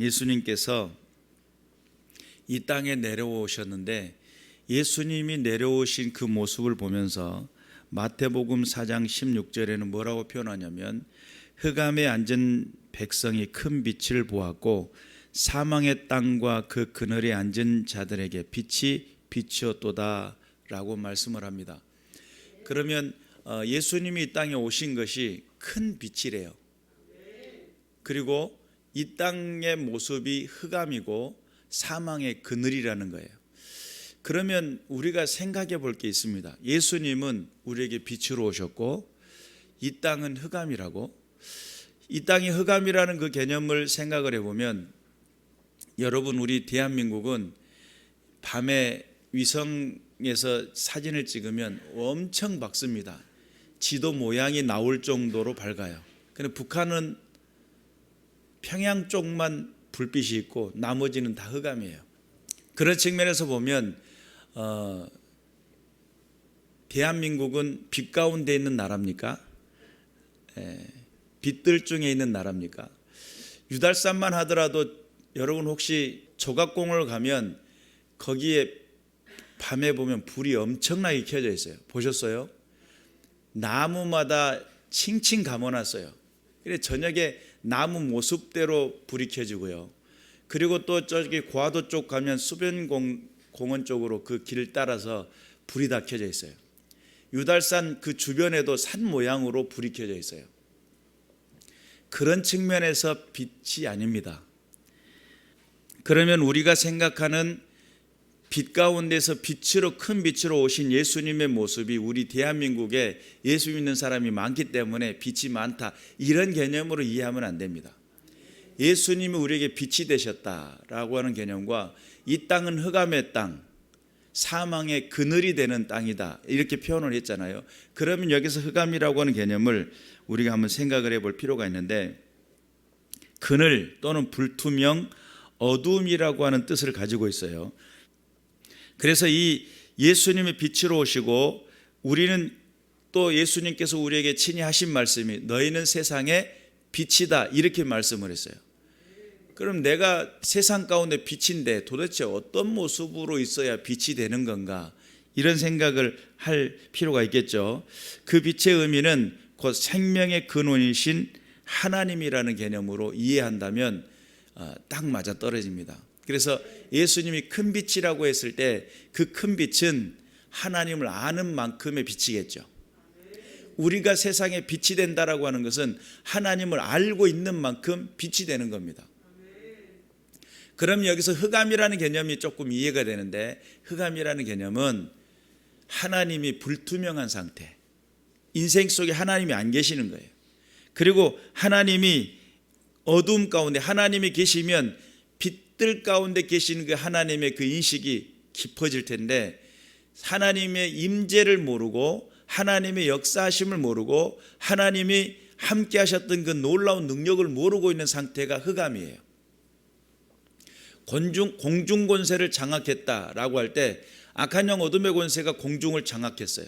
예수님께서 이 땅에 내려오셨는데 예수님이 내려오신 그 모습을 보면서 마태복음 4장 16절에는 뭐라고 표현하냐면 흑암에 앉은 백성이 큰 빛을 보았고 사망의 땅과 그 그늘에 앉은 자들에게 빛이 비추었도다 라고 말씀을 합니다. 그러면 예수님이 이 땅에 오신 것이 큰 빛이래요. 그리고 이 땅의 모습이 흑암이고 사망의 그늘이라는 거예요. 그러면 우리가 생각해 볼 게 있습니다. 예수님은 우리에게 빛으로 오셨고 이 땅은 흑암이라고, 이 땅이 흑암이라는 그 개념을 생각을 해보면 여러분, 우리 대한민국은 밤에 위성에서 사진을 찍으면 엄청 밝습니다. 지도 모양이 나올 정도로 밝아요. 근데 북한은 평양 쪽만 불빛이 있고 나머지는 다 흑암이에요. 그런 측면에서 보면 대한민국은 빛 가운데 있는 나라입니까? 빛들 중에 있는 나라입니까? 유달산만 하더라도 여러분 혹시 조각공을 가면 거기에 밤에 보면 불이 엄청나게 켜져 있어요. 보셨어요? 나무마다 칭칭 감아놨어요. 그래 저녁에 나무 모습대로 불이 켜지고요. 그리고 또 저기 고화도 쪽 가면 수변공원 쪽으로 그 길을 따라서 불이 다 켜져 있어요. 유달산 그 주변에도 산 모양으로 불이 켜져 있어요. 그런 측면에서 빛이 아닙니다. 그러면 우리가 생각하는 빛 가운데서 빛으로, 큰 빛으로 오신 예수님의 모습이 우리 대한민국에 예수 믿는 사람이 많기 때문에 빛이 많다, 이런 개념으로 이해하면 안 됩니다. 예수님이 우리에게 빛이 되셨다라고 하는 개념과 이 땅은 흑암의 땅, 사망의 그늘이 되는 땅이다, 이렇게 표현을 했잖아요. 그러면 여기서 흑암이라고 하는 개념을 우리가 한번 생각을 해볼 필요가 있는데, 그늘 또는 불투명, 어두움이라고 하는 뜻을 가지고 있어요. 그래서 이 예수님의 빛으로 오시고 우리는 또 예수님께서 우리에게 친히 하신 말씀이 너희는 세상의 빛이다, 이렇게 말씀을 했어요. 그럼 내가 세상 가운데 빛인데 도대체 어떤 모습으로 있어야 빛이 되는 건가, 이런 생각을 할 필요가 있겠죠. 그 빛의 의미는 곧 생명의 근원이신 하나님이라는 개념으로 이해한다면 딱 맞아 떨어집니다. 그래서 예수님이 큰 빛이라고 했을 때 그 큰 빛은 하나님을 아는 만큼의 빛이겠죠. 우리가 세상에 빛이 된다라고 하는 것은 하나님을 알고 있는 만큼 빛이 되는 겁니다. 그럼 여기서 흑암이라는 개념이 조금 이해가 되는데, 흑암이라는 개념은 하나님이 불투명한 상태, 인생 속에 하나님이 안 계시는 거예요. 그리고 하나님이 어두움 가운데, 하나님이 계시면 빛들 가운데 계시는 그 하나님의 그 인식이 깊어질 텐데, 하나님의 임재를 모르고 하나님의 역사하심을 모르고 하나님이 함께 하셨던 그 놀라운 능력을 모르고 있는 상태가 흑암이에요. 공중 권세를 장악했다라고 할 때 악한 영 어둠의 권세가 공중을 장악했어요.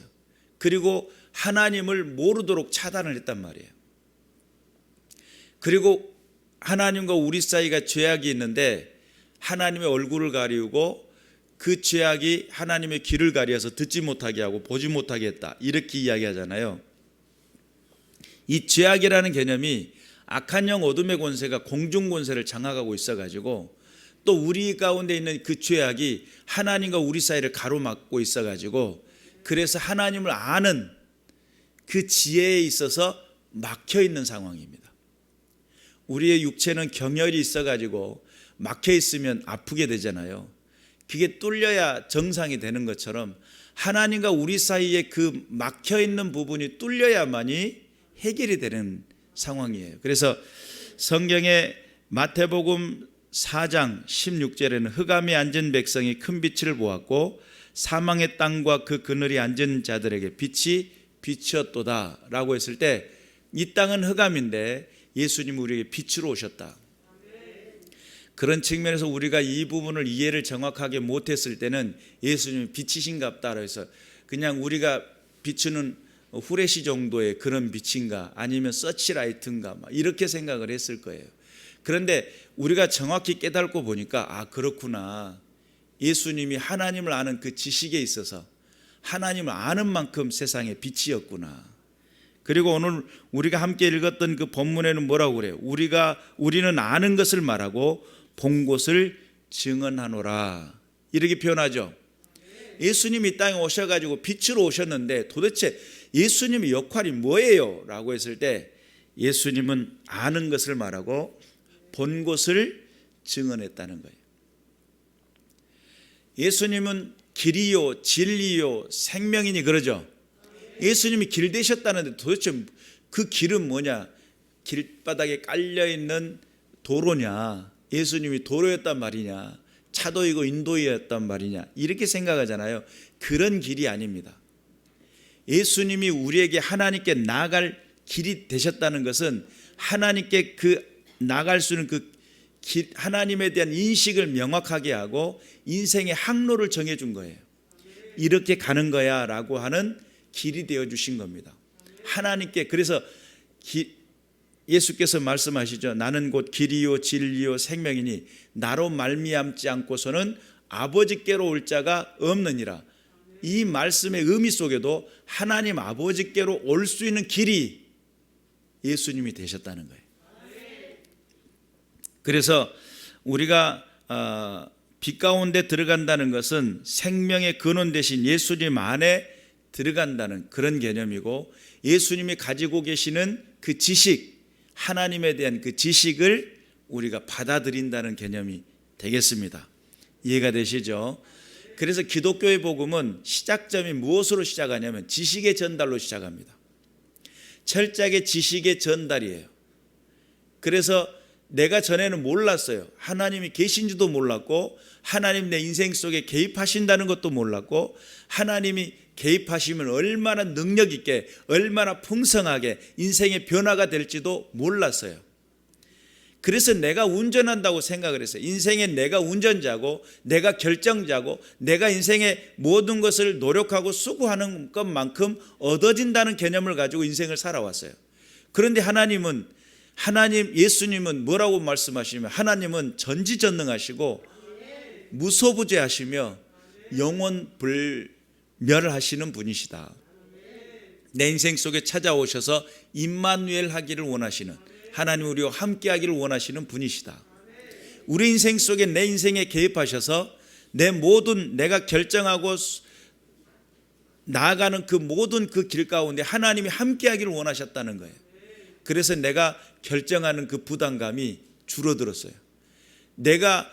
그리고 하나님을 모르도록 차단을 했단 말이에요. 그리고 하나님과 우리 사이가 죄악이 있는데 하나님의 얼굴을 가리우고 그 죄악이 하나님의 귀를 가려서 듣지 못하게 하고 보지 못하게 했다, 이렇게 이야기하잖아요. 이 죄악이라는 개념이 악한 영 어둠의 권세가 공중 권세를 장악하고 있어가지고 또 우리 가운데 있는 그 죄악이 하나님과 우리 사이를 가로막고 있어가지고 그래서 하나님을 아는 그 지혜에 있어서 막혀있는 상황입니다. 우리의 육체는 경혈이 있어가지고 막혀있으면 아프게 되잖아요. 그게 뚫려야 정상이 되는 것처럼 하나님과 우리 사이에 그 막혀있는 부분이 뚫려야만이 해결이 되는 상황이에요. 그래서 성경의 마태복음 4장 16절에는 흑암에 앉은 백성이 큰 빛을 보았고 사망의 땅과 그 그늘이 앉은 자들에게 빛이 비추었도다 라고 했을 때 이 땅은 흑암인데 예수님이 우리에게 빛으로 오셨다. 그런 측면에서 우리가 이 부분을 이해를 정확하게 못했을 때는 예수님이 빛이신갑다 해서 그냥 우리가 비추는 후레쉬 정도의 그런 빛인가 아니면 서치라이트인가 이렇게 생각을 했을 거예요. 그런데 우리가 정확히 깨닫고 보니까 아, 그렇구나. 예수님이 하나님을 아는 그 지식에 있어서 하나님을 아는 만큼 세상의 빛이었구나. 그리고 오늘 우리가 함께 읽었던 그 본문에는 뭐라고 그래요? 우리는 아는 것을 말하고 본 것을 증언하노라. 이렇게 표현하죠. 예수님이 이 땅에 오셔가지고 빛으로 오셨는데 도대체 예수님의 역할이 뭐예요? 라고 했을 때 예수님은 아는 것을 말하고 본 것을 증언했다는 거예요. 예수님은 길이요 진리요 생명이니 그러죠. 예수님이 길 되셨다는데 도대체 그 길은 뭐냐? 길바닥에 깔려있는 도로냐? 예수님이 도로였단 말이냐? 차도이고 인도였단 말이냐? 이렇게 생각하잖아요. 그런 길이 아닙니다. 예수님이 우리에게 하나님께 나아갈 길이 되셨다는 것은 하나님께 나아갈 수 있는 그 길, 하나님에 대한 인식을 명확하게 하고 인생의 항로를 정해준 거예요. 이렇게 가는 거야 라고 하는 길이 되어주신 겁니다. 하나님께. 그래서 예수께서 말씀하시죠. 나는 곧 길이요 진리요 생명이니 나로 말미암지 않고서는 아버지께로 올 자가 없느니라. 이 말씀의 의미 속에도 하나님 아버지께로 올 수 있는 길이 예수님이 되셨다는 거예요. 그래서 우리가 빛 가운데 들어간다는 것은 생명의 근원 되신 예수님 안에 들어간다는 그런 개념이고, 예수님이 가지고 계시는 그 지식, 하나님에 대한 그 지식을 우리가 받아들인다는 개념이 되겠습니다. 이해가 되시죠? 그래서 기독교의 복음은 시작점이 무엇으로 시작하냐면 지식의 전달로 시작합니다. 철저하게 지식의 전달이에요. 그래서 내가 전에는 몰랐어요. 하나님이 계신지도 몰랐고, 하나님 내 인생 속에 개입하신다는 것도 몰랐고, 하나님이 개입하시면 얼마나 능력 있게, 얼마나 풍성하게 인생의 변화가 될지도 몰랐어요. 그래서 내가 운전한다고 생각을 했어요. 인생에 내가 운전자고, 내가 결정자고, 내가 인생의 모든 것을 노력하고 수고하는 것만큼 얻어진다는 개념을 가지고 인생을 살아왔어요. 그런데 예수님은 뭐라고 말씀하시냐면, 하나님은 전지전능하시고 무소부재하시며 영원불멸하시는 분이시다. 내 인생 속에 찾아오셔서 임마누엘 하기를 원하시는, 하나님 우리와 함께 하기를 원하시는 분이시다. 우리 인생 속에 내 인생에 개입하셔서 내가 결정하고 나아가는 그 모든 그 길 가운데 하나님이 함께 하기를 원하셨다는 거예요. 그래서 내가 결정하는 그 부담감이 줄어들었어요. 내가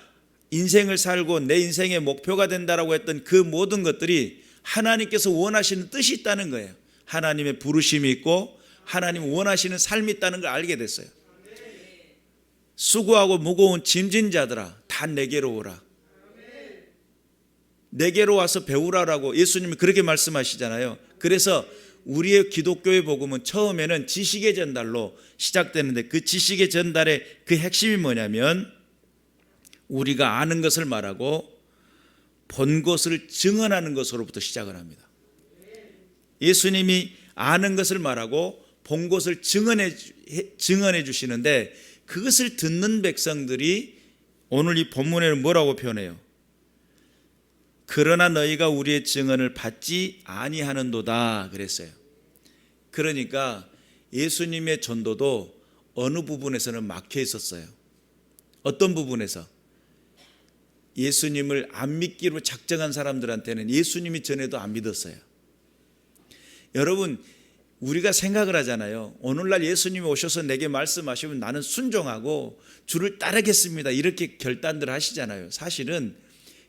인생을 살고 내 인생의 목표가 된다라고 했던 그 모든 것들이 하나님께서 원하시는 뜻이 있다는 거예요. 하나님의 부르심이 있고 하나님 원하시는 삶이 있다는 걸 알게 됐어요. 수고하고 무거운 짐진 자들아 다 내게로 오라. 내게로 와서 배우라라고 예수님이 그렇게 말씀하시잖아요. 그래서 우리의 기독교의 복음은 처음에는 지식의 전달로 시작되는데, 그 지식의 전달의 그 핵심이 뭐냐면 우리가 아는 것을 말하고 본 것을 증언하는 것으로부터 시작을 합니다. 예수님이 아는 것을 말하고 본 것을 증언해 주시는데, 그것을 듣는 백성들이 오늘 이 본문에는 뭐라고 표현해요? 그러나 너희가 우리의 증언을 받지 아니하는도다 그랬어요. 그러니까 예수님의 전도도 어느 부분에서는 막혀 있었어요. 어떤 부분에서? 예수님을 안 믿기로 작정한 사람들한테는 예수님이 전에도 안 믿었어요. 여러분, 우리가 생각을 하잖아요. 오늘날 예수님이 오셔서 내게 말씀하시면 나는 순종하고 주를 따르겠습니다, 이렇게 결단들 하시잖아요. 사실은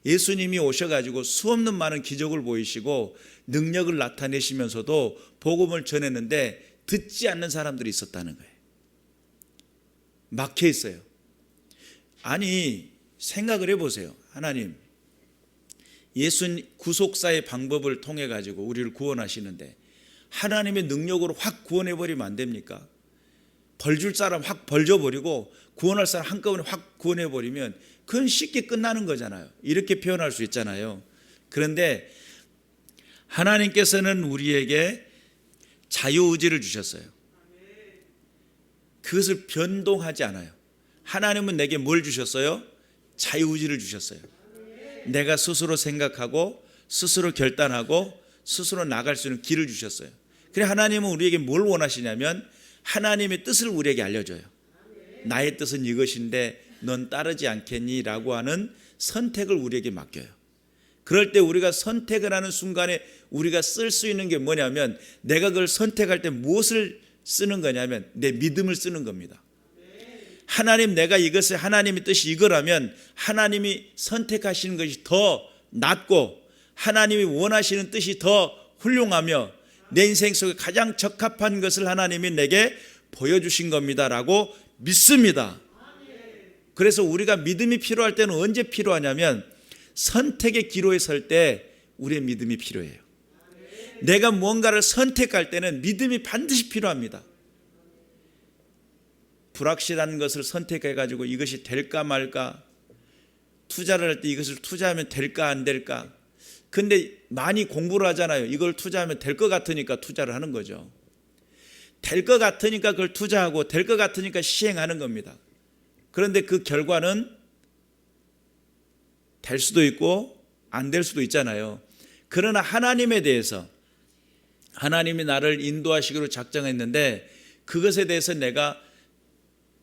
예수님이 오셔가지고 수없는 많은 기적을 보이시고 능력을 나타내시면서도 복음을 전했는데 듣지 않는 사람들이 있었다는 거예요. 막혀 있어요. 아니, 생각을 해보세요. 하나님, 예수 구속사의 방법을 통해 가지고 우리를 구원하시는데 하나님의 능력으로 확 구원해버리면 안 됩니까? 벌줄 사람 확 벌줘버리고 구원할 사람 한꺼번에 확 구원해버리면 그건 쉽게 끝나는 거잖아요. 이렇게 표현할 수 있잖아요. 그런데 하나님께서는 우리에게 자유의지를 주셨어요. 그것을 변동하지 않아요. 하나님은 내게 뭘 주셨어요? 자유의지를 주셨어요. 내가 스스로 생각하고 스스로 결단하고 스스로 나갈 수 있는 길을 주셨어요. 그래 하나님은 우리에게 뭘 원하시냐면 하나님의 뜻을 우리에게 알려줘요. 나의 뜻은 이것인데 넌 따르지 않겠니? 라고 하는 선택을 우리에게 맡겨요. 그럴 때 우리가 선택을 하는 순간에 우리가 쓸 수 있는 게 뭐냐면 내가 그걸 선택할 때 무엇을 쓰는 거냐면 내 믿음을 쓰는 겁니다. 하나님 내가 이것을 하나님의 뜻이 이거라면 하나님이 선택하시는 것이 더 낫고 하나님이 원하시는 뜻이 더 훌륭하며 내 인생 속에 가장 적합한 것을 하나님이 내게 보여주신 겁니다라고 믿습니다. 그래서 우리가 믿음이 필요할 때는 언제 필요하냐면 선택의 기로에 설 때 우리의 믿음이 필요해요. 내가 무언가를 선택할 때는 믿음이 반드시 필요합니다. 불확실한 것을 선택해가지고 이것이 될까 말까, 투자를 할 때 이것을 투자하면 될까 안 될까. 근데 많이 공부를 하잖아요. 이걸 투자하면 될 것 같으니까 투자를 하는 거죠. 될 것 같으니까 그걸 투자하고 될 것 같으니까 시행하는 겁니다. 그런데 그 결과는 될 수도 있고 안 될 수도 있잖아요. 그러나 하나님에 대해서 하나님이 나를 인도하시기로 작정했는데 그것에 대해서 내가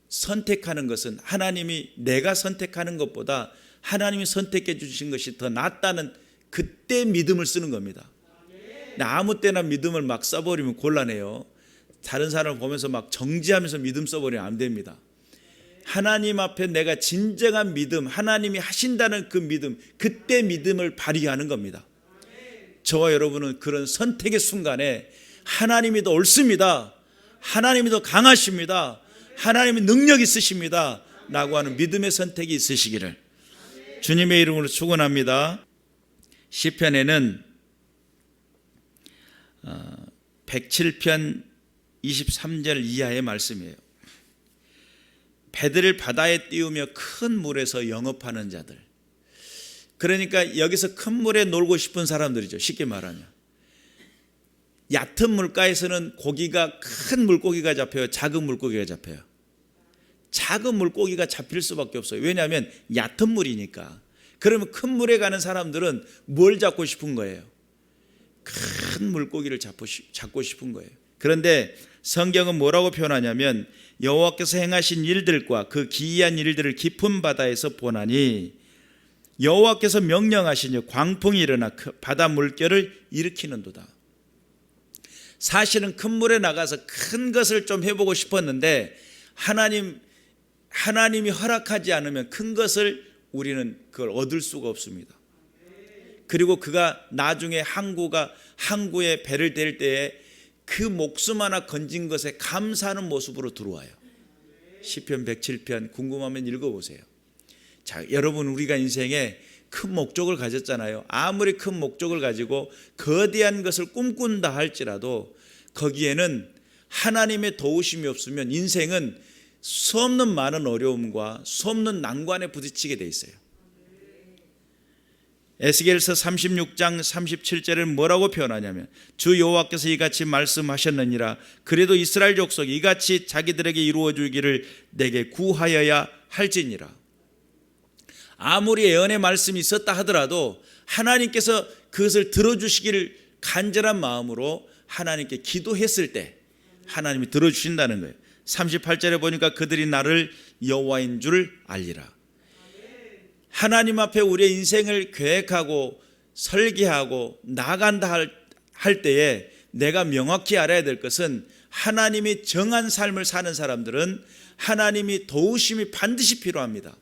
선택하는 것은 하나님이 내가 선택하는 것보다 하나님이 선택해 주신 것이 더 낫다는 그때 믿음을 쓰는 겁니다. 아무 때나 믿음을 막 써버리면 곤란해요. 다른 사람을 보면서 막 정지하면서 믿음 써버리면 안 됩니다. 하나님 앞에 내가 진정한 믿음, 하나님이 하신다는 그 믿음, 그때 믿음을 발휘하는 겁니다. 저와 여러분은 그런 선택의 순간에 하나님이 더 옳습니다. 하나님이 더 강하십니다. 하나님이 능력 있으십니다. 라고 하는 믿음의 선택이 있으시기를 주님의 이름으로 축원합니다. 시편에는 107편 23절 이하의 말씀이에요. 배들을 바다에 띄우며 큰 물에서 영업하는 자들. 그러니까 여기서 큰 물에 놀고 싶은 사람들이죠. 쉽게 말하면 얕은 물가에서는 고기가 큰 물고기가 잡혀요, 작은 물고기가 잡혀요? 작은 물고기가 잡힐 수밖에 없어요. 왜냐하면 얕은 물이니까. 그러면 큰 물에 가는 사람들은 뭘 잡고 싶은 거예요? 큰 물고기를 잡고 싶은 거예요. 그런데 성경은 뭐라고 표현하냐면 여호와께서 행하신 일들과 그 기이한 일들을 깊은 바다에서 보나니 여호와께서 명령하시니 광풍이 일어나 바다 물결을 일으키는도다. 사실은 큰 물에 나가서 큰 것을 좀 해보고 싶었는데 하나님이 허락하지 않으면 큰 것을 우리는 그걸 얻을 수가 없습니다. 그리고 그가 나중에 항구에 배를 댈 때에 그 목숨 하나 건진 것에 감사하는 모습으로 들어와요. 시편 107편 궁금하면 읽어보세요. 자, 여러분 우리가 인생에 큰 목적을 가졌잖아요. 아무리 큰 목적을 가지고 거대한 것을 꿈꾼다 할지라도 거기에는 하나님의 도우심이 없으면 인생은 수없는 많은 어려움과 수없는 난관에 부딪히게 돼 있어요. 에스겔서 36장 37절을 뭐라고 표현하냐면 주 여호와께서 이같이 말씀하셨느니라. 그래도 이스라엘 족속이 이같이 자기들에게 이루어 주기를 내게 구하여야 할지니라. 아무리 예언의 말씀이 있었다 하더라도 하나님께서 그것을 들어주시기를 간절한 마음으로 하나님께 기도했을 때 하나님이 들어주신다는 거예요. 38절에 보니까 그들이 나를 여호와인 줄 알리라. 하나님 앞에 우리의 인생을 계획하고 설계하고 나간다 할 때에 내가 명확히 알아야 될 것은 하나님이 정한 삶을 사는 사람들은 하나님이 도우심이 반드시 필요합니다.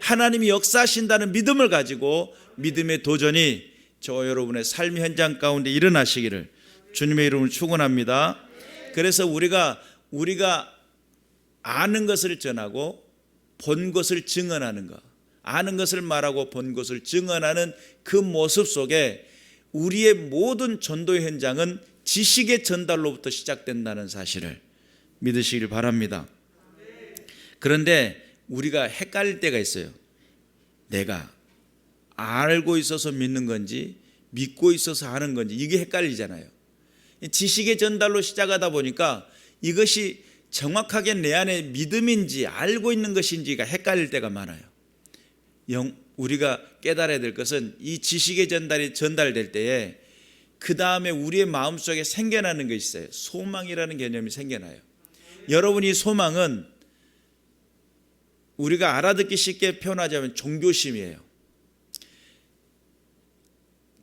하나님이 역사하신다는 믿음을 가지고 믿음의 도전이 저와 여러분의 삶의 현장 가운데 일어나시기를 주님의 이름으로 축원합니다. 그래서 우리가 아는 것을 전하고 본 것을 증언하는 것, 아는 것을 말하고 본 것을 증언하는 그 모습 속에 우리의 모든 전도의 현장은 지식의 전달로부터 시작된다는 사실을 믿으시길 바랍니다. 그런데 우리가 헷갈릴 때가 있어요. 내가 알고 있어서 믿는 건지 믿고 있어서 하는 건지 이게 헷갈리잖아요. 지식의 전달로 시작하다 보니까 이것이 정확하게 내 안에 믿음인지 알고 있는 것인지가 헷갈릴 때가 많아요. 우리가 깨달아야 될 것은 이 지식의 전달이 전달될 때에 그 다음에 우리의 마음속에 생겨나는 것이 있어요. 소망이라는 개념이 생겨나요. 여러분이 소망은 우리가 알아듣기 쉽게 표현하자면 종교심이에요.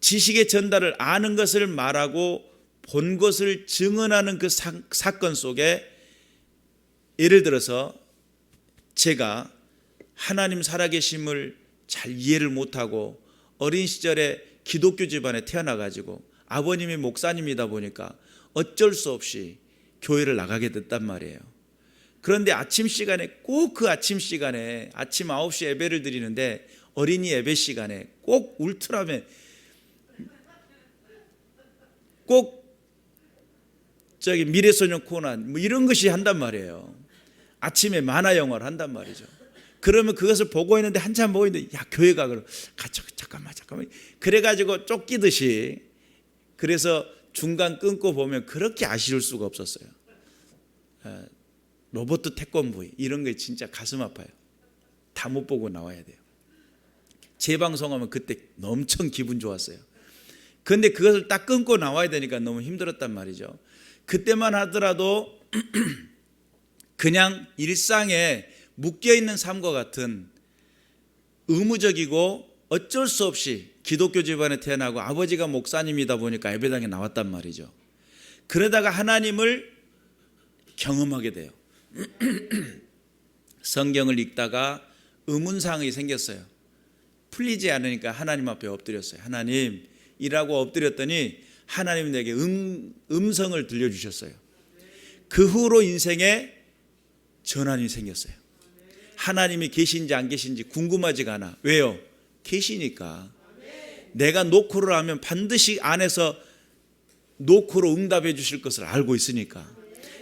지식의 전달을 아는 것을 말하고 본 것을 증언하는 그 사건 속에 예를 들어서 제가 하나님 살아계심을 잘 이해를 못하고 어린 시절에 기독교 집안에 태어나가지고 아버님이 목사님이다 보니까 어쩔 수 없이 교회를 나가게 됐단 말이에요. 그런데 아침 시간에 꼭 그 아침 시간에 아침 9시 예배를 드리는데 어린이 예배 시간에 꼭 울트라맨 꼭 저기 미래소년 코난 뭐 이런 것이 한단 말이에요. 아침에 만화 영화를 한단 말이죠. 그러면 그것을 보고 있는데 한참 보고 있는데 야 교회 가 그럼 잠깐만 그래가지고 쫓기듯이 그래서 중간 끊고 보면 그렇게 아쉬울 수가 없었어요. 로버트 태권브이 이런 게 진짜 가슴 아파요. 다 못 보고 나와야 돼요. 재방송하면 그때 엄청 기분 좋았어요. 그런데 그것을 딱 끊고 나와야 되니까 너무 힘들었단 말이죠. 그때만 하더라도 그냥 일상에 묶여있는 삶과 같은 의무적이고 어쩔 수 없이 기독교 집안에 태어나고 아버지가 목사님이다 보니까 예배당에 나왔단 말이죠. 그러다가 하나님을 경험하게 돼요. 성경을 읽다가 의문사항이 생겼어요. 풀리지 않으니까 하나님 앞에 엎드렸어요. 하나님 이라고 엎드렸더니 하나님이 내게 음성을 들려주셨어요. 그 후로 인생에 전환이 생겼어요. 하나님이 계신지 안 계신지 궁금하지가 않아. 왜요? 계시니까. 내가 노크를 하면 반드시 안에서 노크로 응답해 주실 것을 알고 있으니까.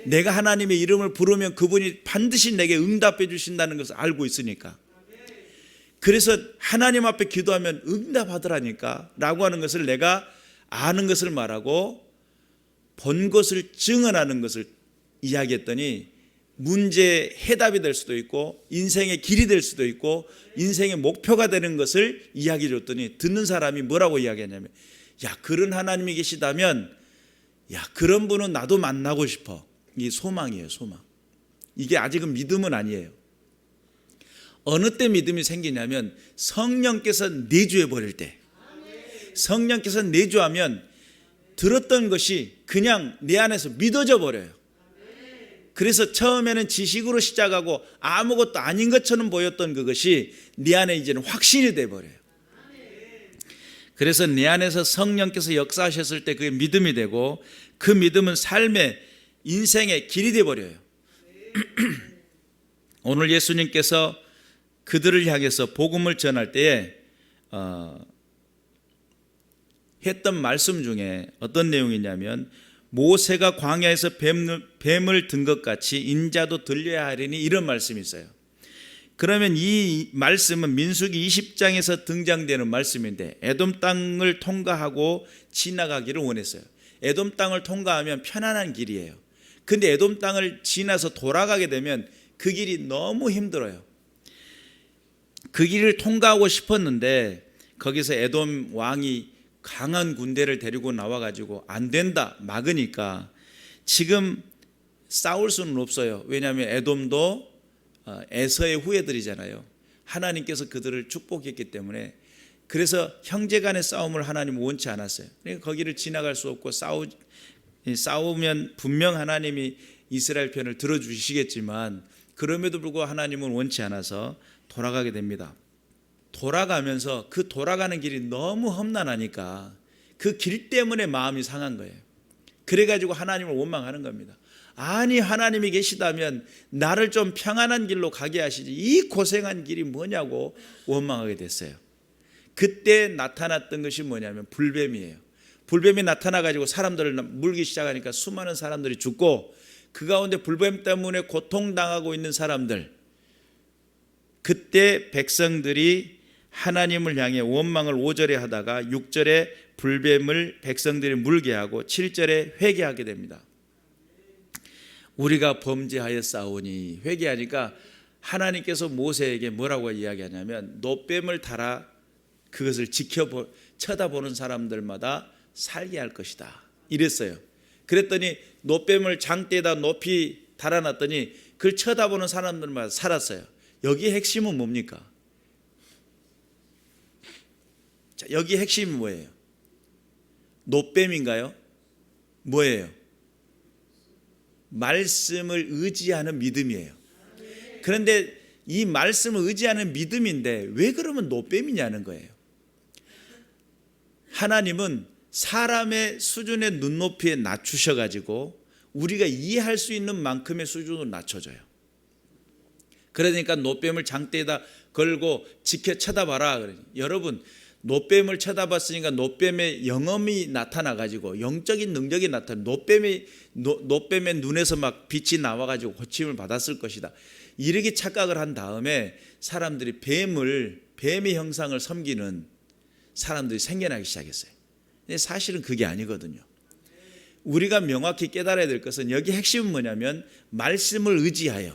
내가 하나님의 이름을 부르면 그분이 반드시 내게 응답해 주신다는 것을 알고 있으니까. 그래서 하나님 앞에 기도하면 응답하더라니까 라고 하는 것을 내가 아는 것을 말하고 본 것을 증언하는 것을 이야기했더니 문제의 해답이 될 수도 있고 인생의 길이 될 수도 있고 인생의 목표가 되는 것을 이야기해 줬더니 듣는 사람이 뭐라고 이야기하냐면 야 그런 하나님이 계시다면 야 그런 분은 나도 만나고 싶어. 이게 소망이에요. 소망. 이게 아직은 믿음은 아니에요. 어느 때 믿음이 생기냐면 성령께서 내주해 버릴 때. 성령께서 내주하면 들었던 것이 그냥 내 안에서 믿어져 버려요. 그래서 처음에는 지식으로 시작하고 아무것도 아닌 것처럼 보였던 그것이 내 안에 이제는 확신이 돼 버려요. 그래서 내 안에서 성령께서 역사하셨을 때 그게 믿음이 되고 그 믿음은 삶의 인생의 길이 돼 버려요. 오늘 예수님께서 그들을 향해서 복음을 전할 때에 했던 말씀 중에 어떤 내용이냐면 모세가 광야에서 뱀을 든 것 같이 인자도 들려야 하리니 이런 말씀이 있어요. 그러면 이 말씀은 민수기 20장에서 등장되는 말씀인데 에돔 땅을 통과하고 지나가기를 원했어요. 에돔 땅을 통과하면 편안한 길이에요. 근데 에돔 땅을 지나서 돌아가게 되면 그 길이 너무 힘들어요. 그 길을 통과하고 싶었는데 거기서 에돔 왕이 강한 군대를 데리고 나와가지고 안 된다 막으니까 지금 싸울 수는 없어요. 왜냐하면 에돔도 에서의 후예들이잖아요. 하나님께서 그들을 축복했기 때문에 그래서 형제 간의 싸움을 하나님은 원치 않았어요. 그러니까 거기를 지나갈 수 없고 싸우면 분명 하나님이 이스라엘 편을 들어주시겠지만 그럼에도 불구하고 하나님은 원치 않아서 돌아가게 됩니다. 돌아가면서 그 돌아가는 길이 너무 험난하니까 그 길 때문에 마음이 상한 거예요. 그래가지고 하나님을 원망하는 겁니다. 아니 하나님이 계시다면 나를 좀 평안한 길로 가게 하시지 이 고생한 길이 뭐냐고 원망하게 됐어요. 그때 나타났던 것이 뭐냐면 불뱀이에요. 불뱀이 나타나가지고 사람들을 물기 시작하니까 수많은 사람들이 죽고 그 가운데 불뱀 때문에 고통당하고 있는 사람들, 그때 백성들이 하나님을 향해 원망을 5절에 하다가 6절에 불뱀을 백성들이 물게 하고 7절에 회개하게 됩니다. 우리가 범죄하여 싸우니, 회개하니까 하나님께서 모세에게 뭐라고 이야기하냐면 노뱀을 달아 그것을 쳐다보는 사람들마다 살게 할 것이다 이랬어요. 그랬더니 노뱀을 장대에다 높이 달아놨더니 그걸 쳐다보는 사람들마다 살았어요. 여기 핵심은 뭡니까? 자, 여기 핵심이 뭐예요? 노뱀인가요? 뭐예요? 말씀을 의지하는 믿음이에요. 그런데 이 말씀을 의지하는 믿음인데 왜 그러면 노뱀이냐는 거예요. 하나님은 사람의 수준의 눈높이에 낮추셔가지고 우리가 이해할 수 있는 만큼의 수준으로 낮춰줘요. 그러니까 노뱀을 장대에다 걸고 쳐다봐라. 여러분, 노뱀을 쳐다봤으니까 노뱀의 영험이 나타나가지고 영적인 능력이 나타나 노뱀의 눈에서 막 빛이 나와가지고 고침을 받았을 것이다. 이렇게 착각을 한 다음에 사람들이 뱀의 형상을 섬기는 사람들이 생겨나기 시작했어요. 근데 사실은 그게 아니거든요. 우리가 명확히 깨달아야 될 것은 여기 핵심은 뭐냐면 말씀을 의지하여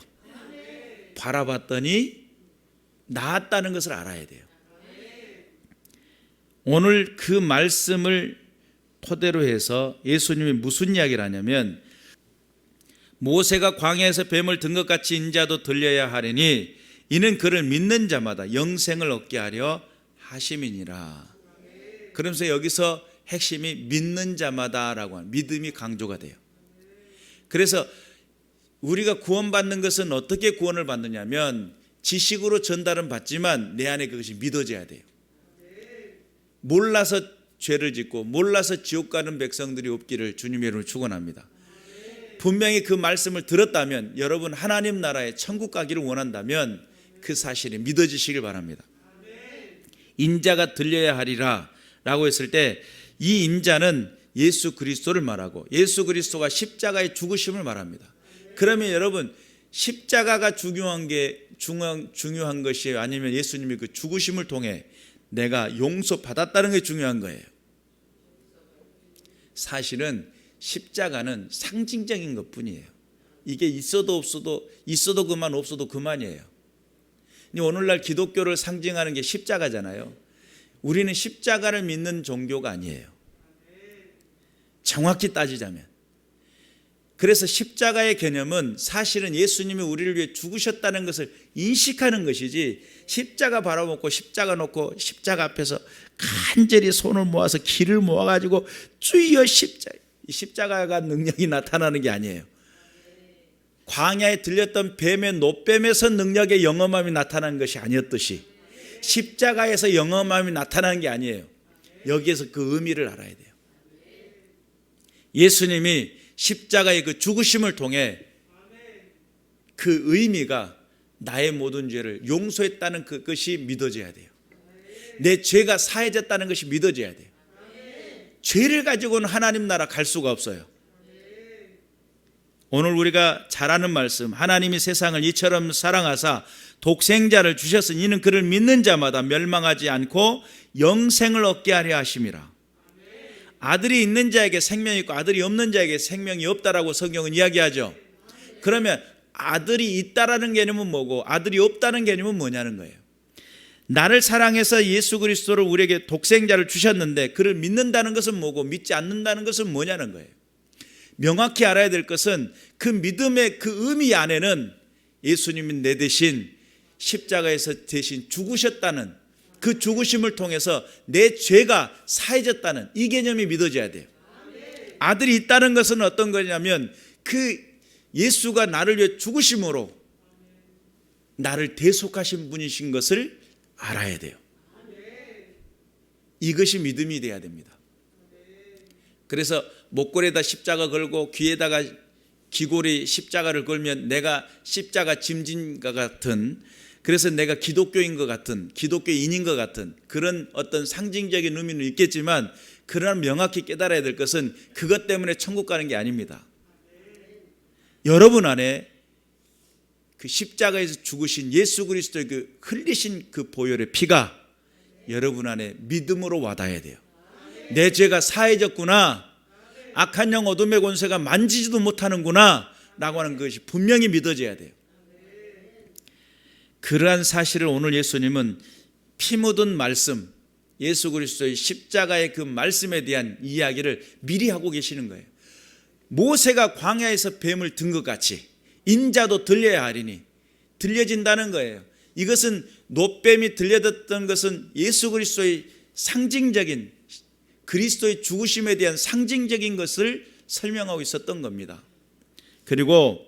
바라봤더니 나았다는 것을 알아야 돼요. 오늘 그 말씀을 토대로 해서 예수님이 무슨 이야기를 하냐면 모세가 광야에서 뱀을 든 것 같이 인자도 들려야 하리니 이는 그를 믿는 자마다 영생을 얻게 하려 하심이니라. 그러면서 여기서 핵심이 믿는 자마다라고 하는 믿음이 강조가 돼요. 그래서 우리가 구원받는 것은 어떻게 구원을 받느냐면 지식으로 전달은 받지만 내 안에 그것이 믿어져야 돼요. 몰라서 죄를 짓고 몰라서 지옥 가는 백성들이 없기를 주님의 이름으로 축원합니다. 분명히 그 말씀을 들었다면 여러분 하나님 나라에 천국 가기를 원한다면 그 사실이 믿어지시길 바랍니다. 인자가 들려야 하리라 라고 했을 때 이 인자는 예수 그리스도를 말하고 예수 그리스도가 십자가의 죽으심을 말합니다. 그러면 여러분 십자가가 중요한 것이 아니면 예수님이 그 죽으심을 통해 내가 용서받았다는 게 중요한 거예요. 사실은 십자가는 상징적인 것뿐이에요. 이게 있어도 없어도 있어도 그만 없어도 그만이에요. 오늘날 기독교를 상징하는 게 십자가잖아요. 우리는 십자가를 믿는 종교가 아니에요. 정확히 따지자면. 그래서 십자가의 개념은 사실은 예수님이 우리를 위해 죽으셨다는 것을 인식하는 것이지 십자가 바라보고 십자가 놓고 십자가 앞에서 간절히 손을 모아서 기를 모아가지고 주여 십자가가 능력이 나타나는 게 아니에요. 광야에 들렸던 뱀의 노뱀에서 능력의 영험함이 나타난 것이 아니었듯이 십자가에서 영험함이 나타나는 게 아니에요. 여기에서 그 의미를 알아야 돼요. 예수님이 십자가의 그 죽으심을 통해 그 의미가 나의 모든 죄를 용서했다는 그것이 믿어져야 돼요. 내 죄가 사해졌다는 것이 믿어져야 돼요. 죄를 가지고는 하나님 나라 갈 수가 없어요. 오늘 우리가 잘 아는 말씀, 하나님이 세상을 이처럼 사랑하사 독생자를 주셨으니 이는 그를 믿는 자마다 멸망하지 않고 영생을 얻게 하려 하심이라. 아들이 있는 자에게 생명이 있고 아들이 없는 자에게 생명이 없다라고 성경은 이야기하죠. 그러면 아들이 있다라는 개념은 뭐고 아들이 없다는 개념은 뭐냐는 거예요. 나를 사랑해서 예수 그리스도를 우리에게 독생자를 주셨는데 그를 믿는다는 것은 뭐고 믿지 않는다는 것은 뭐냐는 거예요. 명확히 알아야 될 것은 그 믿음의 그 의미 안에는 예수님이 내 대신 십자가에서 대신 죽으셨다는 그 죽으심을 통해서 내 죄가 사해졌다는 이 개념이 믿어져야 돼요. 아들이 있다는 것은 어떤 거냐면 그 예수가 나를 위해 죽으심으로 나를 대속하신 분이신 것을 알아야 돼요. 이것이 믿음이 돼야 됩니다. 그래서 목걸이에다 십자가 걸고 귀에다가 귀고리 십자가를 걸면 내가 십자가 짐진과 같은, 그래서 내가 기독교인 것 같은, 기독교인인 것 같은 그런 어떤 상징적인 의미는 있겠지만 그러나 명확히 깨달아야 될 것은 그것 때문에 천국 가는 게 아닙니다. 여러분 안에 그 십자가에서 죽으신 예수 그리스도의 그 흘리신 그 보혈의 피가 여러분 안에 믿음으로 와닿아야 돼요. 내 죄가 사해졌구나, 악한 영 어둠의 권세가 만지지도 못하는구나, 라고 하는 것이 분명히 믿어져야 돼요. 그러한 사실을 오늘 예수님은 피 묻은 말씀, 예수 그리스도의 십자가의 그 말씀에 대한 이야기를 미리 하고 계시는 거예요. 모세가 광야에서 뱀을 든 것 같이 인자도 들려야 하리니, 들려진다는 거예요. 이것은 놋뱀이 들려졌던 것은 예수 그리스도의 상징적인, 그리스도의 죽으심에 대한 상징적인 것을 설명하고 있었던 겁니다. 그리고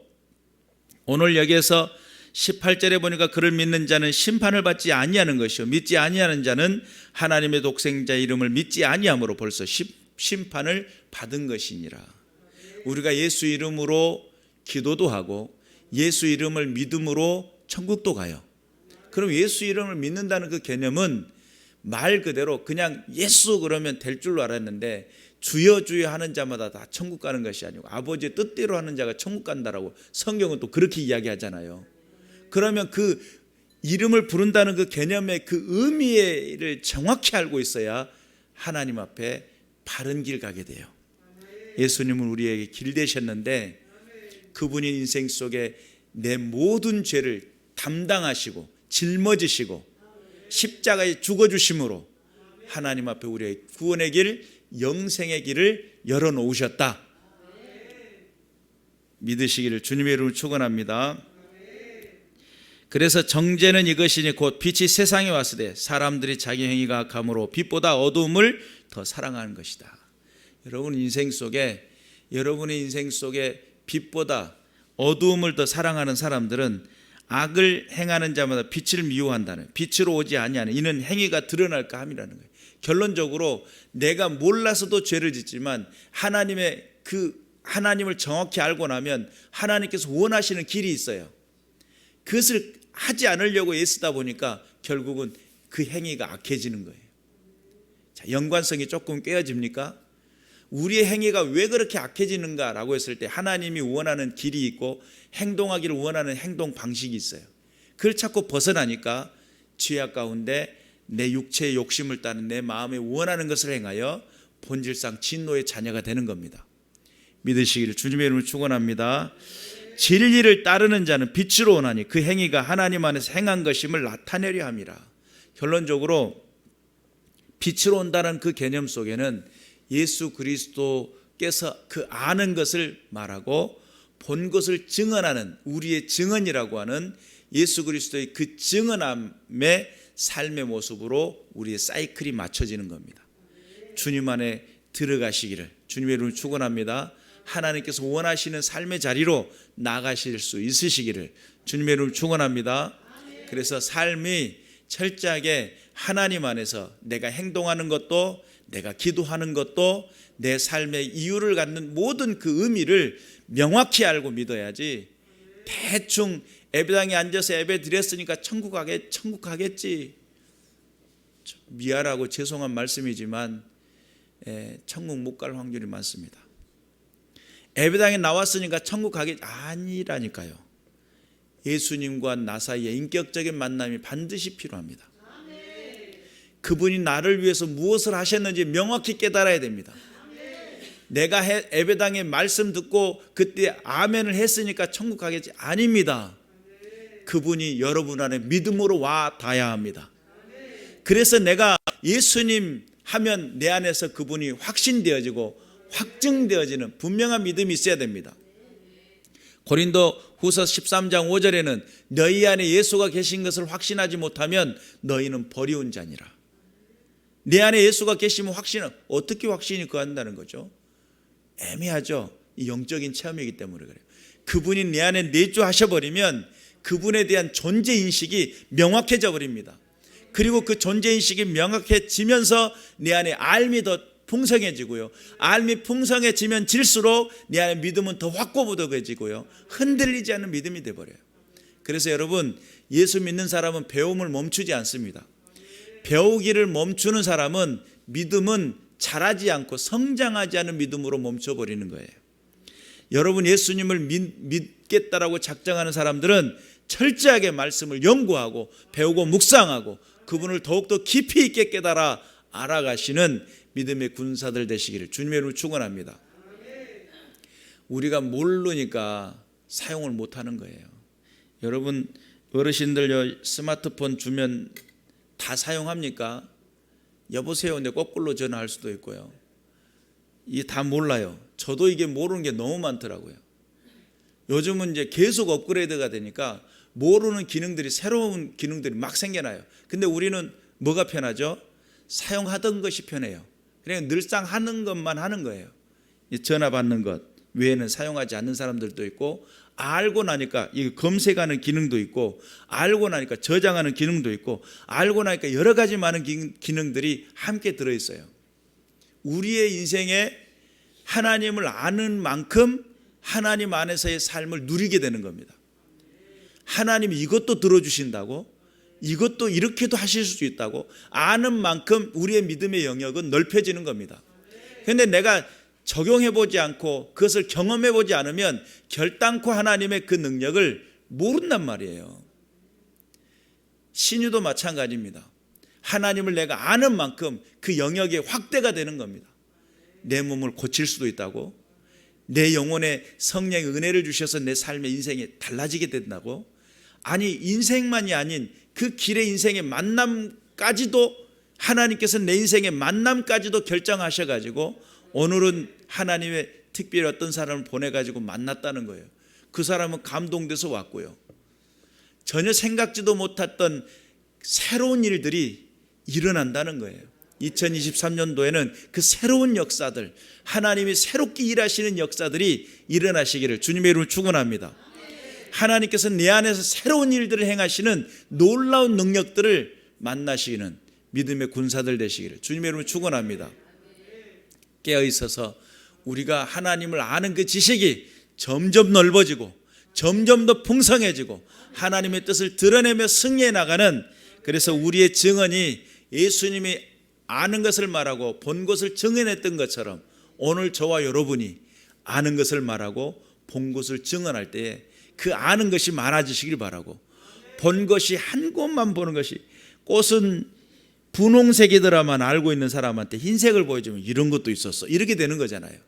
오늘 여기에서 18절에 보니까 그를 믿는 자는 심판을 받지 아니하는 것이요 믿지 아니하는 자는 하나님의 독생자 이름을 믿지 아니함으로 벌써 심판을 받은 것이니라. 우리가 예수 이름으로 기도도 하고 예수 이름을 믿음으로 천국도 가요. 그럼 예수 이름을 믿는다는 그 개념은 말 그대로 그냥 예수 그러면 될 줄로 알았는데, 주여 주여 하는 자마다 다 천국 가는 것이 아니고 아버지의 뜻대로 하는 자가 천국 간다라고 성경은 또 그렇게 이야기하잖아요. 그러면 그 이름을 부른다는 그 개념의 그 의미를 정확히 알고 있어야 하나님 앞에 바른 길 가게 돼요. 예수님은 우리에게 길 되셨는데 그분이 인생 속에 내 모든 죄를 담당하시고 짊어지시고 십자가에 죽어주심으로 하나님 앞에 우리의 구원의 길, 영생의 길을 열어놓으셨다. 믿으시기를 주님의 이름으로 축원합니다. 그래서 정죄는 이것이니 곧 빛이 세상에 왔을 때 사람들이 자기 행위가 악함으로 빛보다 어두움을 더 사랑하는 것이다. 여러분의 인생 속에 빛보다 어두움을 더 사랑하는 사람들은 악을 행하는 자마다 빛을 미워한다는, 빛으로 오지 아니하는 이는 행위가 드러날까 함이라는 거예요. 결론적으로 내가 몰라서도 죄를 짓지만 하나님을 정확히 알고 나면 하나님께서 원하시는 길이 있어요. 그것을 하지 않으려고 애쓰다 보니까 결국은 그 행위가 악해지는 거예요. 자, 연관성이 조금 깨어집니까? 우리의 행위가 왜 그렇게 악해지는가라고 했을 때 하나님이 원하는 길이 있고 행동하기를 원하는 행동 방식이 있어요. 그걸 자꾸 벗어나니까 죄악 가운데 내 육체의 욕심을 따른 내 마음에 원하는 것을 행하여 본질상 진노의 자녀가 되는 겁니다. 믿으시기를 주님의 이름으로 축원합니다. 진리를 따르는 자는 빛으로 오나니 그 행위가 하나님 안에서 행한 것임을 나타내려 함이라. 결론적으로 빛으로 온다는 그 개념 속에는 예수 그리스도께서 그 아는 것을 말하고 본 것을 증언하는 우리의 증언이라고 하는 예수 그리스도의 그 증언함의 삶의 모습으로 우리의 사이클이 맞춰지는 겁니다. 주님 안에 들어가시기를 주님의 이름으로 축원합니다. 하나님께서 원하시는 삶의 자리로 나가실 수 있으시기를 주님의 이름으로 축원합니다. 그래서 삶이 철저하게 하나님 안에서 내가 행동하는 것도 내가 기도하는 것도 내 삶의 이유를 갖는 모든 그 의미를 명확히 알고 믿어야지 대충 예배당에 앉아서 예배 드렸으니까 천국 가겠지. 미안하고 죄송한 말씀이지만 천국 못 갈 확률이 많습니다. 예배당에 나왔으니까 천국 가겠지. 아니라니까요. 예수님과 나 사이에 인격적인 만남이 반드시 필요합니다. 그분이 나를 위해서 무엇을 하셨는지 명확히 깨달아야 됩니다. 내가 예배당에 말씀 듣고 그때 아멘을 했으니까 천국 가겠지. 아닙니다. 그분이 여러분 안에 믿음으로 와 닿아야 합니다. 그래서 내가 예수님 하면 내 안에서 그분이 확신되어지고 확증되어지는 분명한 믿음이 있어야 됩니다. 고린도 후서 13장 5절에는 너희 안에 예수가 계신 것을 확신하지 못하면 너희는 버리운 자니라. 내 안에 예수가 계시면 확신은 어떻게 확신이 그한다는 거죠? 애매하죠. 이 영적인 체험이기 때문에 그래요. 그분이 내 안에 내주하셔버리면 그분에 대한 존재인식이 명확해져 버립니다. 그리고 그 존재인식이 명확해지면서 내 안에 알미 더 풍성해지고요. 알미 풍성해지면 질수록 내 안에 믿음은 더 확고부동해지고요. 흔들리지 않는 믿음이 되어버려요. 그래서 여러분, 예수 믿는 사람은 배움을 멈추지 않습니다. 배우기를 멈추는 사람은 믿음은 자라지 않고 성장하지 않은 믿음으로 멈춰버리는 거예요. 여러분 예수님을 믿겠다라고 작정하는 사람들은 철저하게 말씀을 연구하고 배우고 묵상하고 그분을 더욱더 깊이 있게 깨달아 알아가시는 믿음의 군사들 되시기를 주님의 이름으로 축원합니다. 우리가 모르니까 사용을 못하는 거예요. 여러분 어르신들 스마트폰 주면 다 사용합니까? 여보세요 근데 거꾸로 전화할 수도 있고요. 이게 다 몰라요. 저도 이게 모르는 게 너무 많더라고요. 요즘은 이제 계속 업그레이드가 되니까 모르는 기능들이, 새로운 기능들이 막 생겨나요. 근데 우리는 뭐가 편하죠? 사용하던 것이 편해요. 그냥 늘상 하는 것만 하는 거예요. 전화 받는 것 외에는 사용하지 않는 사람들도 있고, 알고 나니까 이 검색하는 기능도 있고, 알고 나니까 저장하는 기능도 있고, 알고 나니까 여러 가지 많은 기능들이 함께 들어있어요. 우리의 인생에 하나님을 아는 만큼 하나님 안에서의 삶을 누리게 되는 겁니다. 하나님이 이것도 들어주신다고, 이것도 이렇게도 하실 수 있다고 아는 만큼 우리의 믿음의 영역은 넓혀지는 겁니다. 그런데 내가 적용해보지 않고 그것을 경험해보지 않으면 결단코 하나님의 그 능력을 모른단 말이에요. 신유도 마찬가지입니다. 하나님을 내가 아는 만큼 그 영역이 확대가 되는 겁니다. 내 몸을 고칠 수도 있다고, 내 영혼에 성령의 은혜를 주셔서 내 삶의 인생이 달라지게 된다고, 아니 인생만이 아닌 그 길의 인생의 만남까지도 하나님께서 내 인생의 만남까지도 결정하셔가지고 오늘은 하나님의 특별히 어떤 사람을 보내가지고 만났다는 거예요. 그 사람은 감동돼서 왔고요. 전혀 생각지도 못했던 새로운 일들이 일어난다는 거예요. 2023년도에는 그 새로운 역사들, 하나님이 새롭게 일하시는 역사들이 일어나시기를 주님의 이름으로 축원합니다. 하나님께서 내 안에서 새로운 일들을 행하시는 놀라운 능력들을 만나시기는 믿음의 군사들 되시기를 주님의 이름으로 축원합니다. 깨어있어서 우리가 하나님을 아는 그 지식이 점점 넓어지고 점점 더 풍성해지고 하나님의 뜻을 드러내며 승리해 나가는, 그래서 우리의 증언이 예수님이 아는 것을 말하고 본 것을 증언했던 것처럼 오늘 저와 여러분이 아는 것을 말하고 본 것을 증언할 때에 그 아는 것이 많아지시길 바라고, 본 것이 한 곳만 보는 것이, 꽃은 분홍색이더라만 알고 있는 사람한테 흰색을 보여주면 이런 것도 있었어, 이렇게 되는 거잖아요.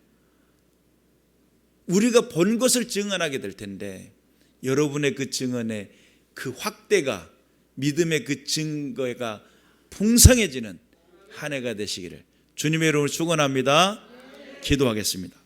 우리가 본 것을 증언하게 될 텐데 여러분의 그 증언의 그 확대가, 믿음의 그 증거가 풍성해지는 한 해가 되시기를 주님의 이름으로 축원합니다. 기도하겠습니다.